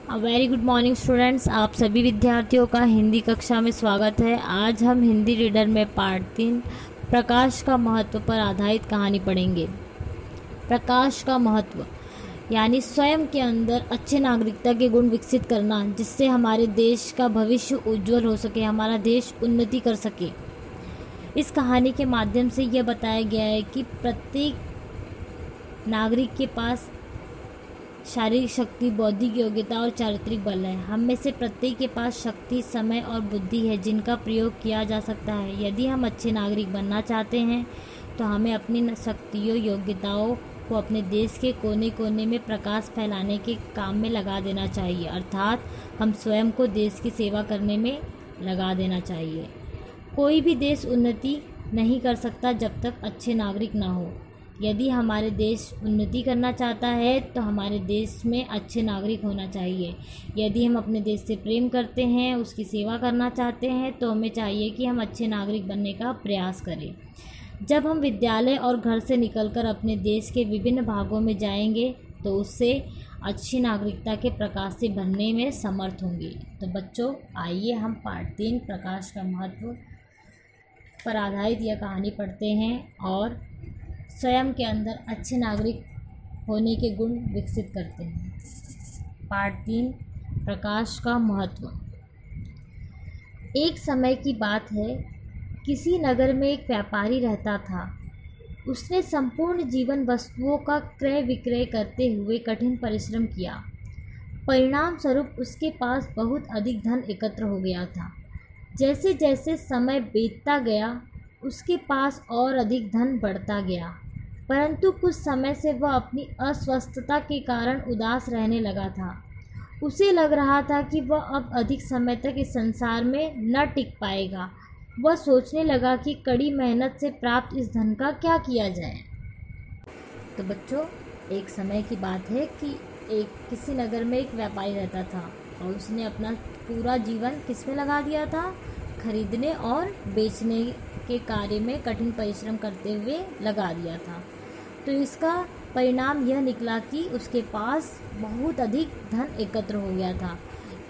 Very good morning students. आप सभी विद्यार्थियों का हिंदी कक्षा में स्वागत है। आज हम हिंदी रीडर में पार्ट 3 प्रकाश का महत्व पर आधारित कहानी पढ़ेंगे। प्रकाश का महत्व यानी स्वयं के अंदर अच्छे नागरिकता के गुण विकसित करना, जिससे हमारे देश का भविष्य उज्जवल हो सके, हमारा देश उन्नति कर सके। इस कहानी के माध्यम से यह बताया गया है कि प्रत्येक नागरिक के पास शारीरिक शक्ति, बौद्धिक योग्यता और चारित्रिक बल है। हम में से प्रत्येक के पास शक्ति, समय और बुद्धि है जिनका प्रयोग किया जा सकता है। यदि हम अच्छे नागरिक बनना चाहते हैं तो हमें अपनी शक्तियों, योग्यताओं को अपने देश के कोने कोने में प्रकाश फैलाने के काम में लगा देना चाहिए, अर्थात हम स्वयं को देश की सेवा करने में लगा देना चाहिए। कोई भी देश उन्नति नहीं कर सकता जब तक अच्छे नागरिक ना हो। यदि हमारे देश उन्नति करना चाहता है तो हमारे देश में अच्छे नागरिक होना चाहिए। यदि हम अपने देश से प्रेम करते हैं, उसकी सेवा करना चाहते हैं, तो हमें चाहिए कि हम अच्छे नागरिक बनने का प्रयास करें। जब हम विद्यालय और घर से निकलकर अपने देश के विभिन्न भागों में जाएंगे तो उससे अच्छी नागरिकता के प्रकाश से भरने में समर्थ होंगे। तो बच्चों, आइए हम पार्ट 3 प्रकाश का महत्व पर आधारित यह कहानी पढ़ते हैं और स्वयं के अंदर अच्छे नागरिक होने के गुण विकसित करते हैं। पार्ट 3 प्रकाश का महत्व। एक समय की बात है, किसी नगर में एक व्यापारी रहता था। उसने संपूर्ण जीवन वस्तुओं का क्रय विक्रय करते हुए कठिन परिश्रम किया। परिणाम स्वरूप उसके पास बहुत अधिक धन एकत्र हो गया था। जैसे जैसे समय बीतता गया उसके पास और अधिक धन बढ़ता गया, परंतु कुछ समय से वह अपनी अस्वस्थता के कारण उदास रहने लगा था। उसे लग रहा था कि वह अब अधिक समय तक इस संसार में न टिक पाएगा। वह सोचने लगा कि कड़ी मेहनत से प्राप्त इस धन का क्या किया जाए। तो बच्चों, एक समय की बात है कि किसी नगर में एक व्यापारी रहता था और उसने अपना पूरा जीवन किस में लगा दिया था? खरीदने और बेचने के कार्य में कठिन परिश्रम करते हुए लगा दिया था। तो इसका परिणाम यह निकला कि उसके पास बहुत अधिक धन एकत्र हो गया था।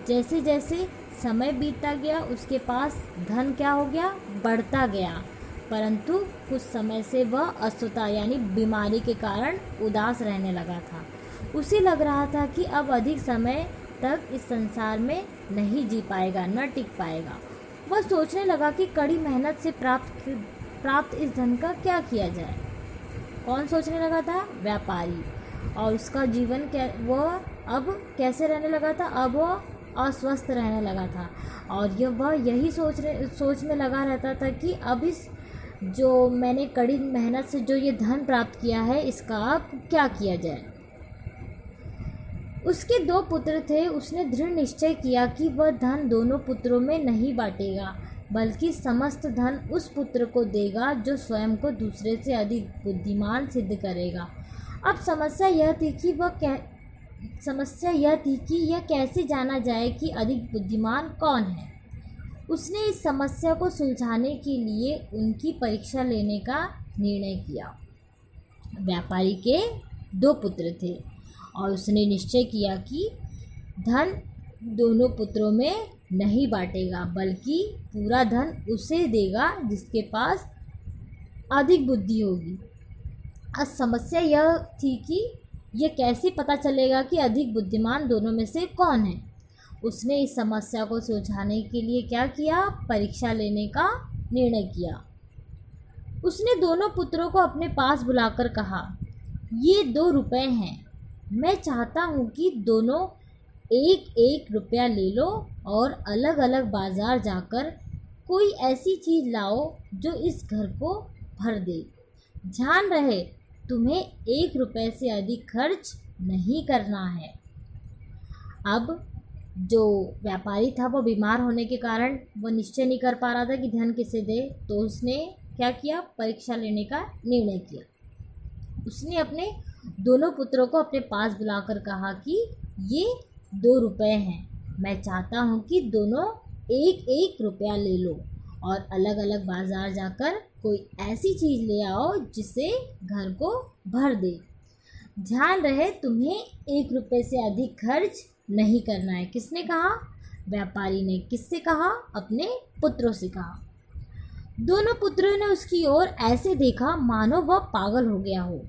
जैसे जैसे समय बीतता गया उसके पास धन क्या हो गया? बढ़ता गया, परंतु कुछ समय से वह अस्वस्थता यानी बीमारी के कारण उदास रहने लगा था। उसे लग रहा था कि अब अधिक समय तक इस संसार में नहीं जी पाएगा, न टिक पाएगा। वह सोचने लगा कि कड़ी मेहनत से प्राप्त इस धन का क्या किया जाए। कौन सोचने लगा था? व्यापारी। और उसका जीवन वह अब कैसे रहने लगा था? अब वह अस्वस्थ रहने लगा था और वह यही सोच में लगा रहता था कि अब इस जो मैंने कड़ी मेहनत से जो ये धन प्राप्त किया है, इसका अब क्या किया जाए। उसके 2 पुत्र थे। उसने दृढ़ निश्चय किया कि वह धन दोनों पुत्रों में नहीं बांटेगा, बल्कि समस्त धन उस पुत्र को देगा जो स्वयं को दूसरे से अधिक बुद्धिमान सिद्ध करेगा। अब समस्या यह थी कि यह कैसे जाना जाए कि अधिक बुद्धिमान कौन है। उसने इस समस्या को सुलझाने के लिए उनकी परीक्षा लेने का निर्णय किया। व्यापारी के 2 पुत्र थे और उसने निश्चय किया कि धन दोनों पुत्रों में नहीं बांटेगा, बल्कि पूरा धन उसे देगा जिसके पास अधिक बुद्धि होगी। अब समस्या यह थी कि यह कैसे पता चलेगा कि अधिक बुद्धिमान दोनों में से कौन है। उसने इस समस्या को सुलझाने के लिए क्या किया? परीक्षा लेने का निर्णय किया। उसने दोनों पुत्रों को अपने पास बुलाकर कहा, ये 2 रुपए हैं। मैं चाहता हूँ कि दोनों 1-1 रुपया ले लो और अलग अलग बाज़ार जाकर कोई ऐसी चीज़ लाओ जो इस घर को भर दे। ध्यान रहे, तुम्हें 1 रुपये से अधिक खर्च नहीं करना है। अब जो व्यापारी था वो बीमार होने के कारण वो निश्चय नहीं कर पा रहा था कि धन किसे दे, तो उसने क्या किया? परीक्षा लेने का निर्णय किया। उसने अपने दोनों पुत्रों को अपने पास बुलाकर कहा कि ये 2 रुपये हैं। मैं चाहता हूँ कि दोनों 1-1 रुपया ले लो और अलग अलग बाज़ार जाकर कोई ऐसी चीज़ ले आओ जिससे घर को भर दे। ध्यान रहे, तुम्हें 1 रुपये से अधिक खर्च नहीं करना है। किसने कहा? व्यापारी ने। किससे कहा? अपने पुत्रों से कहा। दोनों पुत्रों ने उसकी ओर ऐसे देखा मानो वह पागल हो गया हो।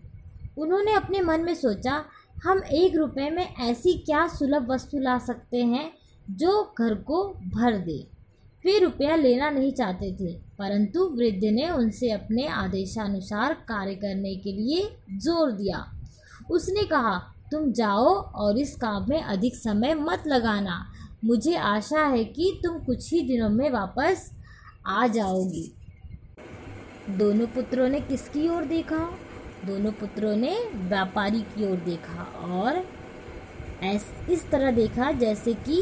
उन्होंने अपने मन में सोचा, हम 1 रुपये में ऐसी क्या सुलभ वस्तु ला सकते हैं जो घर को भर दे। वे रुपया लेना नहीं चाहते थे, परंतु वृद्ध ने उनसे अपने आदेशानुसार कार्य करने के लिए जोर दिया। उसने कहा, तुम जाओ और इस काम में अधिक समय मत लगाना। मुझे आशा है कि तुम कुछ ही दिनों में वापस आ जाओगी। दोनों पुत्रों ने किसकी ओर देखा? दोनों पुत्रों ने व्यापारी की ओर देखा और इस तरह देखा जैसे कि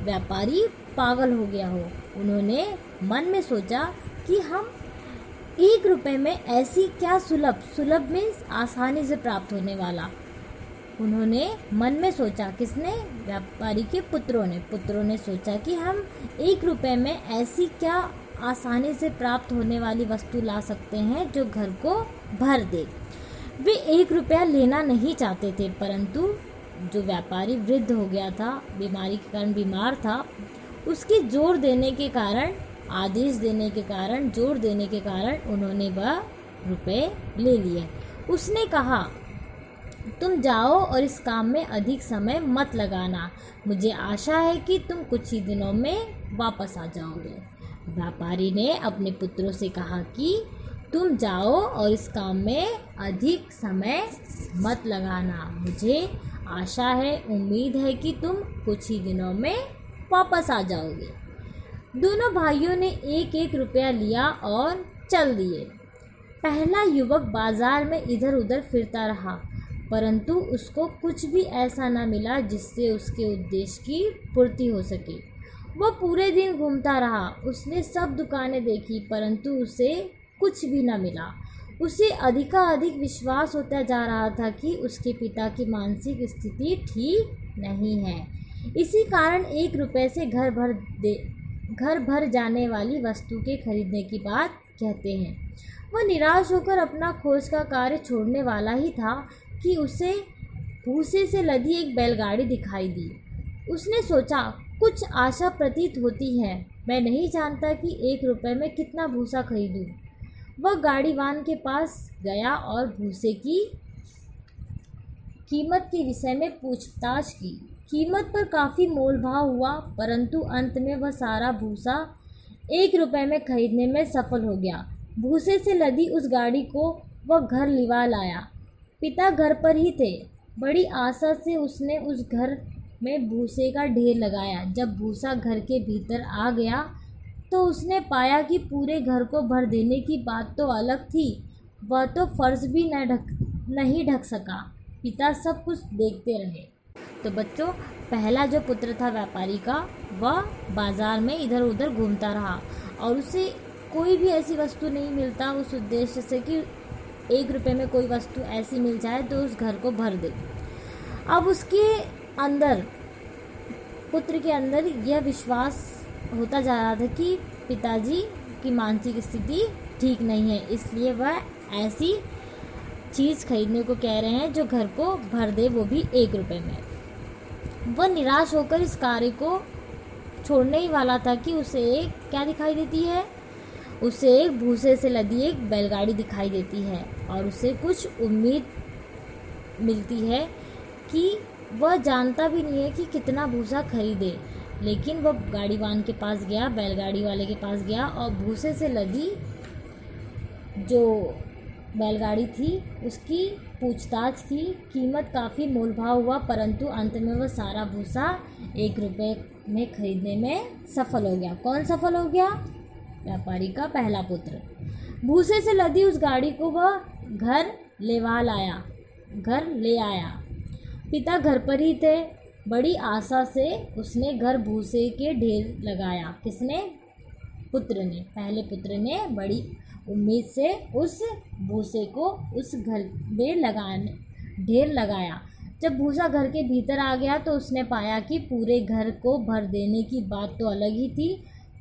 व्यापारी पागल हो गया हो। उन्होंने मन में सोचा कि हम 1 रुपये में ऐसी क्या सुलभ मीन्स आसानी से प्राप्त होने वाला। उन्होंने मन में सोचा। किसने? व्यापारी के पुत्रों ने सोचा कि हम 1 रुपये में ऐसी क्या आसानी से प्राप्त होने वाली वस्तु ला सकते हैं जो घर को भर दे। वे 1 रुपया लेना नहीं चाहते थे, परंतु जो व्यापारी वृद्ध हो गया था, बीमारी के कारण बीमार था, उसके जोर देने के कारण, आदेश देने के कारण, जोर देने के कारण उन्होंने वह रुपए ले लिए। उसने कहा, तुम जाओ और इस काम में अधिक समय मत लगाना। मुझे आशा है कि तुम कुछ ही दिनों में वापस आ जाओगे। व्यापारी ने अपने पुत्रों से कहा कि तुम जाओ और इस काम में अधिक समय मत लगाना। मुझे आशा है, उम्मीद है कि तुम कुछ ही दिनों में वापस आ जाओगे। दोनों भाइयों ने 1-1 रुपया लिया और चल दिए। पहला युवक बाजार में इधर उधर फिरता रहा, परंतु उसको कुछ भी ऐसा न मिला जिससे उसके उद्देश्य की पूर्ति हो सके। वह पूरे दिन घूमता रहा। उसने सब दुकानें देखी, परंतु उसे कुछ भी न मिला। उसे अधिकाधिक विश्वास होता जा रहा था कि उसके पिता की मानसिक स्थिति ठीक नहीं है। इसी कारण 1 रुपये से घर भर जाने वाली वस्तु के खरीदने की बात कहते हैं। वह निराश होकर अपना खोज का कार्य छोड़ने वाला ही था कि उसे भूसे से लदी एक बैलगाड़ी दिखाई दी। उसने सोचा, कुछ आशा प्रतीत होती है। मैं नहीं जानता कि 1 रुपये में कितना भूसा खरीदूं। वह गाड़ीवान के पास गया और भूसे की कीमत के विषय में पूछताछ की। कीमत पर काफ़ी मोलभाव हुआ, परंतु अंत में वह सारा भूसा 1 रुपये में खरीदने में सफल हो गया। भूसे से लदी उस गाड़ी को वह घर लिवा लाया। पिता घर पर ही थे। बड़ी आशा से उसने उस घर में भूसे का ढेर लगाया। जब भूसा घर के भीतर आ गया तो उसने पाया कि पूरे घर को भर देने की बात तो अलग थी, वह तो फर्श भी नहीं ढक सका। पिता सब कुछ देखते रहे। तो बच्चों, पहला जो पुत्र था व्यापारी का, वह बाज़ार में इधर उधर घूमता रहा और उसे कोई भी ऐसी वस्तु नहीं मिलता उस उद्देश्य से कि 1 रुपये में कोई वस्तु ऐसी मिल जाए तो उस घर को भर दे। अब उसके अंदर, पुत्र के अंदर यह विश्वास होता जा रहा था कि पिताजी की मानसिक स्थिति ठीक नहीं है, इसलिए वह ऐसी चीज़ खरीदने को कह रहे हैं जो घर को भर दे, वो भी 1 रुपये में। वह निराश होकर इस कार्य को छोड़ने ही वाला था कि उसे एक क्या दिखाई देती है? उसे एक भूसे से लदी एक बैलगाड़ी दिखाई देती है और उसे कुछ उम्मीद मिलती है कि वह जानता भी नहीं है कि कितना भूसा खरीदे। लेकिन वह गाड़ीवान के पास गया, बैलगाड़ी वाले के पास गया और भूसे से लदी जो बैलगाड़ी थी उसकी पूछताछ की। कीमत काफ़ी मोलभाव हुआ, परंतु अंत में वह सारा भूसा 1 रुपये में खरीदने में सफल हो गया। कौन सफल हो गया? व्यापारी का पहला पुत्र। भूसे से लदी उस गाड़ी को वह घर ले आया। पिता घर पर ही थे। बड़ी आशा से उसने घर भूसे के ढेर लगाया। किसने? पुत्र ने। पहले पुत्र ने बड़ी उम्मीद से उस भूसे को उस घर में ढेर लगाया। जब भूसा घर के भीतर आ गया तो उसने पाया कि पूरे घर को भर देने की बात तो अलग ही थी,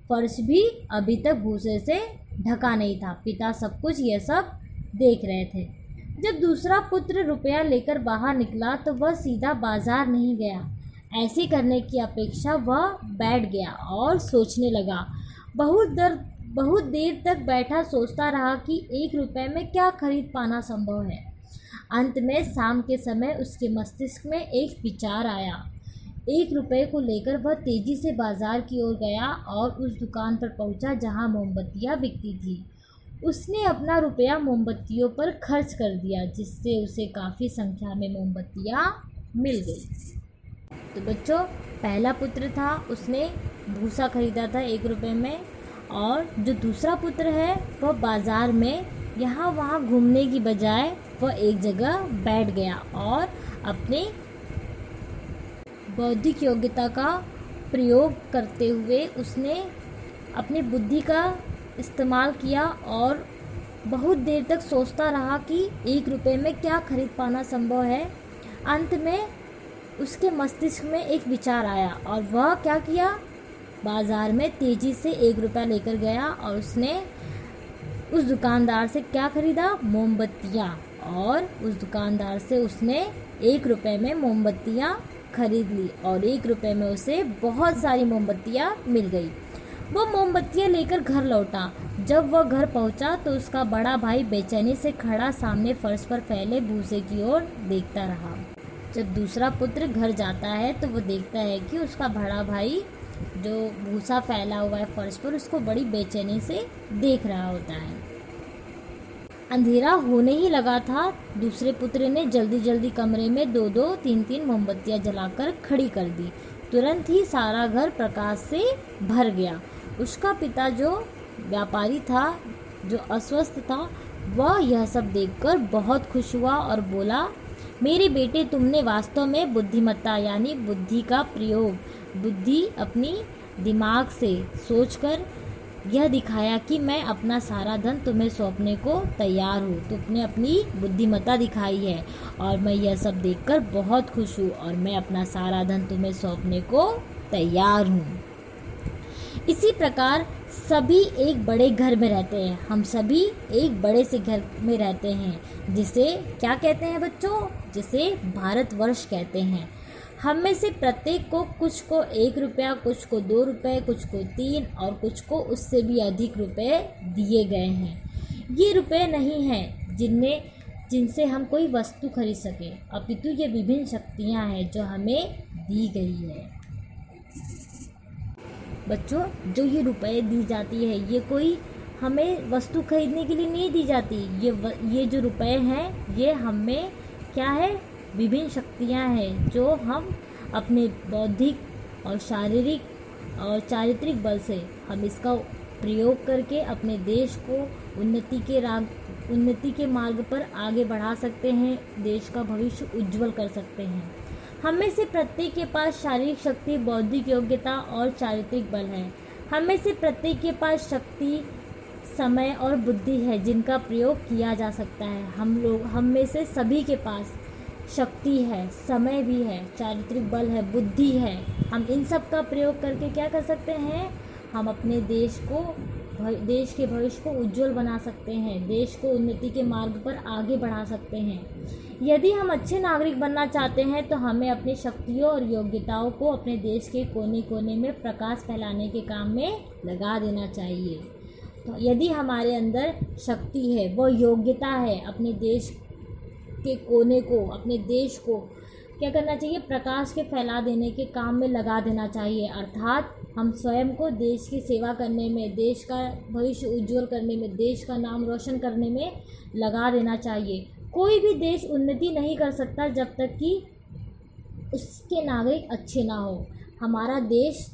फर्श भी अभी तक भूसे से ढका नहीं था। पिता सब कुछ ये सब देख रहे थे। जब दूसरा पुत्र रुपया लेकर बाहर निकला तो वह सीधा बाजार नहीं गया। ऐसे करने की अपेक्षा वह बैठ गया और सोचने लगा। बहुत देर तक बैठा सोचता रहा कि 1 रुपये में क्या खरीद पाना संभव है। अंत में शाम के समय उसके मस्तिष्क में एक विचार आया। 1 रुपये को लेकर वह तेजी से बाजार की ओर गया और उस दुकान पर पहुंचा जहां मोमबत्तियां बिकती थी। उसने अपना रुपया मोमबत्तियों पर खर्च कर दिया, जिससे उसे काफ़ी संख्या में मोमबत्तियां मिल गई। तो बच्चों, पहला पुत्र था, उसने भूसा खरीदा था 1 रुपये में, और जो दूसरा पुत्र है वह बाज़ार में यहाँ वहाँ घूमने की बजाय वह एक जगह बैठ गया और अपने बौद्धिक योग्यता का प्रयोग करते हुए उसने अपनी बुद्धि का इस्तेमाल किया और बहुत देर तक सोचता रहा कि 1 रुपये में क्या खरीद पाना संभव है। अंत में उसके मस्तिष्क में एक विचार आया और वह क्या किया, बाज़ार में तेज़ी से 1 रुपया लेकर गया और उसने उस दुकानदार से क्या खरीदा, मोमबत्तियाँ, और उस दुकानदार से उसने 1 रुपये में मोमबत्तियाँ खरीद ली और 1 रुपये में उसे बहुत सारी मोमबत्तियाँ मिल गई। वो मोमबत्तियाँ लेकर घर लौटा। जब वह घर पहुंचा तो उसका बड़ा भाई बेचैनी से खड़ा सामने फर्श पर फैले भूसे की ओर देखता रहा। जब दूसरा पुत्र घर जाता है तो वो देखता है कि उसका बड़ा भाई जो भूसा फैला हुआ है फर्श पर, उसको बड़ी बेचैनी से देख रहा होता है। अंधेरा होने ही लगा था। दूसरे पुत्र ने जल्दी जल्दी कमरे में 2-2, 3-3 मोमबत्तियाँ जलाकर खड़ी कर दी। तुरंत ही सारा घर प्रकाश से भर गया। उसका पिता जो व्यापारी था, जो अस्वस्थ था, वह यह सब देखकर बहुत खुश हुआ और बोला, मेरे बेटे, तुमने वास्तव में बुद्धिमत्ता यानी बुद्धि का प्रयोग, बुद्धि अपनी दिमाग से सोचकर यह दिखाया कि मैं अपना सारा धन तुम्हें सौंपने को तैयार हूँ। तुमने अपनी बुद्धिमत्ता दिखाई है और मैं यह सब देखकर बहुत खुश हूँ और मैं अपना सारा धन तुम्हें सौंपने को तैयार हूँ। इसी प्रकार सभी एक बड़े घर में रहते हैं। हम सभी एक बड़े से घर में रहते हैं, जिसे क्या कहते हैं बच्चों? जिसे भारतवर्ष कहते हैं। हम में से प्रत्येक को, कुछ को 1 रुपया, कुछ को 2 रुपये, कुछ को 3 और कुछ को उससे भी अधिक रुपए दिए गए हैं। ये रुपए नहीं हैं जिनसे हम कोई वस्तु खरीद सकें, अपितु ये विभिन्न शक्तियाँ हैं जो हमें दी गई है। बच्चों, जो ये रुपए दी जाती है, ये कोई हमें वस्तु खरीदने के लिए नहीं दी जाती। ये जो रुपए हैं, ये हमें क्या है, विभिन्न शक्तियाँ हैं जो हम अपने बौद्धिक और शारीरिक और चारित्रिक बल से हम इसका प्रयोग करके अपने देश को उन्नति के मार्ग पर आगे बढ़ा सकते हैं, देश का भविष्य उज्जवल कर सकते हैं। हम में से प्रत्येक के पास शारीरिक शक्ति, बौद्धिक योग्यता और चारित्रिक बल है। हम में से प्रत्येक के पास शक्ति, समय और बुद्धि है जिनका प्रयोग किया जा सकता है। हम में से सभी के पास शक्ति है, समय भी है, चारित्रिक बल है, बुद्धि है। हम इन सब का प्रयोग करके क्या कर सकते हैं? हम अपने देश के भविष्य को उज्जवल बना सकते हैं, देश को उन्नति के मार्ग पर आगे बढ़ा सकते हैं। यदि हम अच्छे नागरिक बनना चाहते हैं तो हमें अपनी शक्तियों और योग्यताओं को अपने देश के कोने कोने में प्रकाश फैलाने के काम में लगा देना चाहिए। तो यदि हमारे अंदर शक्ति है, वो योग्यता है, अपने देश के कोने को, अपने देश को क्या करना चाहिए? प्रकाश के फैला देने के काम में लगा देना चाहिए। अर्थात हम स्वयं को देश की सेवा करने में, देश का भविष्य उज्जवल करने में, देश का नाम रोशन करने में लगा देना चाहिए। कोई भी देश उन्नति नहीं कर सकता जब तक कि उसके नागरिक अच्छे ना हो। हमारा देश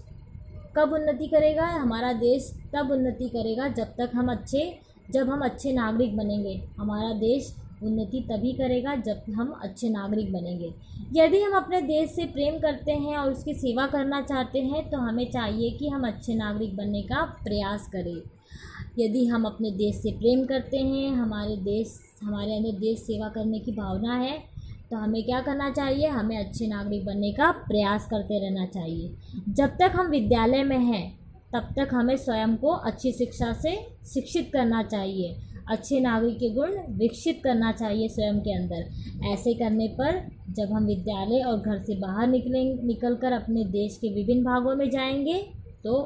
कब उन्नति करेगा? हमारा देश तब उन्नति करेगा जब हम अच्छे नागरिक बनेंगे। हमारा देश उन्नति तभी करेगा जब हम अच्छे नागरिक बनेंगे। यदि हम अपने देश से प्रेम करते हैं और उसकी सेवा करना चाहते हैं तो हमें चाहिए कि हम अच्छे नागरिक बनने का प्रयास करें। यदि हम अपने देश से प्रेम करते हैं, हमारे अंदर देश सेवा करने की भावना है, तो हमें क्या करना चाहिए? हमें अच्छे नागरिक बनने का प्रयास करते रहना चाहिए। जब तक हम विद्यालय में हैं तब तक हमें स्वयं को अच्छी शिक्षा से शिक्षित करना चाहिए। अच्छे नागरिक के गुण विकसित करना चाहिए स्वयं के अंदर। ऐसे करने पर जब हम विद्यालय और घर से बाहर निकलकर अपने देश के विभिन्न भागों में जाएंगे तो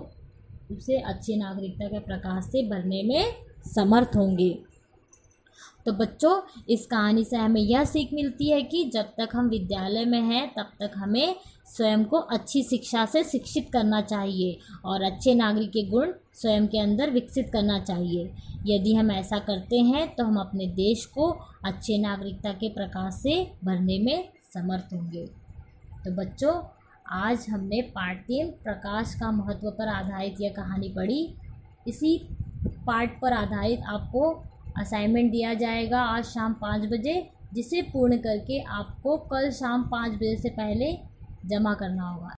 उसे अच्छे नागरिकता के प्रकाश से भरने में समर्थ होंगे। तो बच्चों, इस कहानी से हमें यह सीख मिलती है कि जब तक हम विद्यालय में हैं तब तक हमें स्वयं को अच्छी शिक्षा से शिक्षित करना चाहिए और अच्छे नागरिक के गुण स्वयं के अंदर विकसित करना चाहिए। यदि हम ऐसा करते हैं तो हम अपने देश को अच्छे नागरिकता के प्रकाश से भरने में समर्थ होंगे। तो बच्चों, आज हमने पाठ 3 प्रकाश का महत्व पर आधारित यह कहानी पढ़ी। इसी पाठ पर आधारित आपको असाइनमेंट दिया जाएगा आज शाम 5 बजे, जिसे पूर्ण करके आपको कल शाम 5 बजे से पहले जमा करना होगा।